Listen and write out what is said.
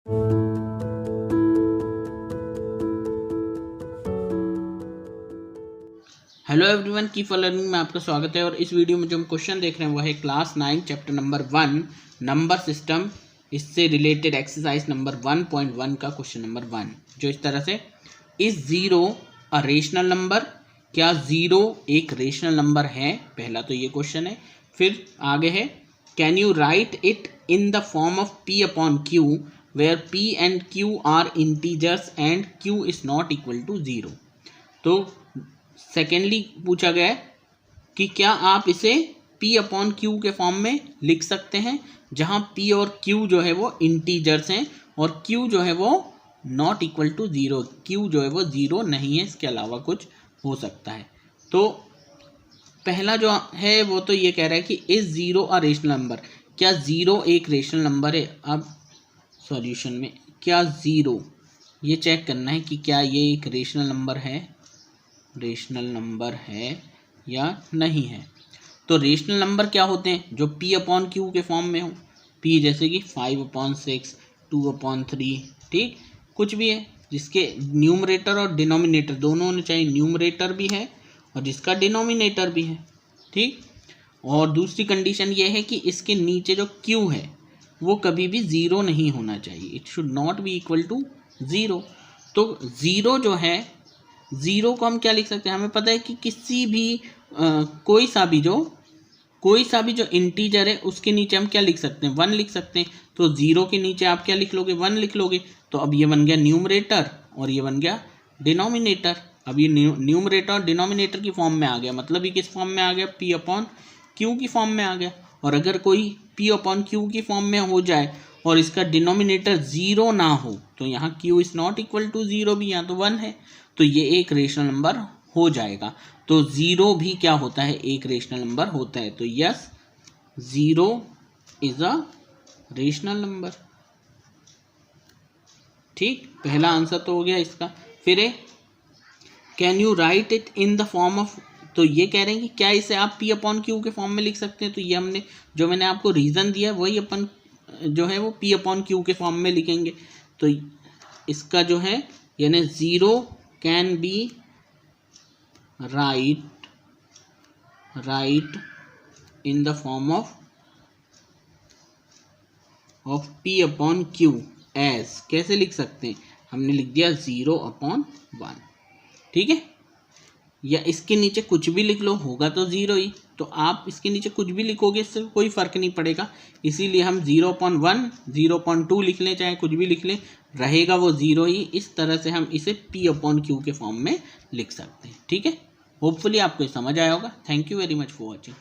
Hello everyone, keep learning में आपका स्वागत है। और इस वीडियो में जो हम क्वेश्चन देख रहे हैं वो है class 9 chapter number 1 number system, इससे रिलेटेड एक्सरसाइज नंबर 1.1 का क्वेश्चन नंबर 1, जो इस तरह से, is zero a rational number? क्या जीरो एक रेशनल नंबर है? पहला तो ये क्वेश्चन है। फिर आगे है, can you write it in the form of p upon q वेयर p and q are integers and q is not equal to 0। तो सेकेंडली पूछा गया है कि क्या आप इसे p अपॉन क्यू के फॉर्म में लिख सकते हैं, जहां p और q जो है वो इंटीजर्स हैं और q जो है वो नॉट इक्वल टू 0, q जो है वो 0 नहीं है, इसके अलावा कुछ हो सकता है। तो पहला जो है वो तो ये कह रहा है कि is zero a rational number? क्या जीरो एक रेशनल नंबर है? अब सॉल्यूशन में क्या जीरो, ये चेक करना है कि क्या ये एक रेशनल नंबर है या नहीं है। तो रेशनल नंबर क्या होते हैं? जो p अपॉन क्यू के फॉर्म में हो। p जैसे कि 5/6, 2/3, ठीक, कुछ भी है जिसके न्यूमरेटर और डिनोमिनेटर दोनों होने चाहिए। न्यूमरेटर भी है और जिसका डिनोमिनेटर भी है, ठीक। और दूसरी कंडीशन ये है कि इसके नीचे जो q है वो कभी भी 0 नहीं होना चाहिए, it should not be equal to 0। तो 0 जो है, ज़ीरो को हम क्या लिख सकते हैं? हमें पता है कि किसी भी कोई सा भी जो इंटीजर है उसके नीचे हम क्या लिख सकते हैं? 1 लिख सकते हैं। तो 0 के नीचे आप क्या लिख लोगे? 1 लिख लोगे। तो अब ये बन गया न्यूमरेटर और ये बन गया डिनोमिनेटर। अब ये न्यूमरेटर और डिनोमिनेटर की फॉर्म में आ गया, मतलब ये किस फॉर्म में आ गया? p अपॉन क्यू की फॉर्म में आ गया। और अगर कोई p अपॉन क्यू की फॉर्म में हो जाए और इसका डिनोमिनेटर 0 ना हो तो यहाँ q is not equal to 0 भी, यहाँ तो 1 है, तो ये एक रेशनल नंबर हो जाएगा। तो 0 भी क्या होता है? एक रेशनल नंबर होता है। तो yes, 0 is a rational number. ठीक, पहला आंसर तो हो गया इसका। फिर है, can you write it in the form of, तो ये कह रहे हैं कि क्या इसे आप p अपॉन क्यू के फॉर्म में लिख सकते हैं? तो ये हमने जो मैंने आपको रीज़न दिया वही अपन जो है वो p अपॉन क्यू के फॉर्म में लिखेंगे। तो इसका जो है यानी 0 can be write in the form of p upon q as, कैसे लिख सकते हैं? हमने लिख दिया 0/1, ठीक है। या इसके नीचे कुछ भी लिख लो, होगा तो 0 ही। तो आप इसके नीचे कुछ भी लिखोगे इससे कोई फ़र्क नहीं पड़ेगा, इसीलिए हम 0/1, 0.2 लिख लें, चाहे कुछ भी लिख लें, रहेगा वो 0 ही। इस तरह से हम इसे p अपॉन क्यू के फॉर्म में लिख सकते हैं, ठीक है। होपफुली आपको समझ आया होगा। Thank you very much for watching.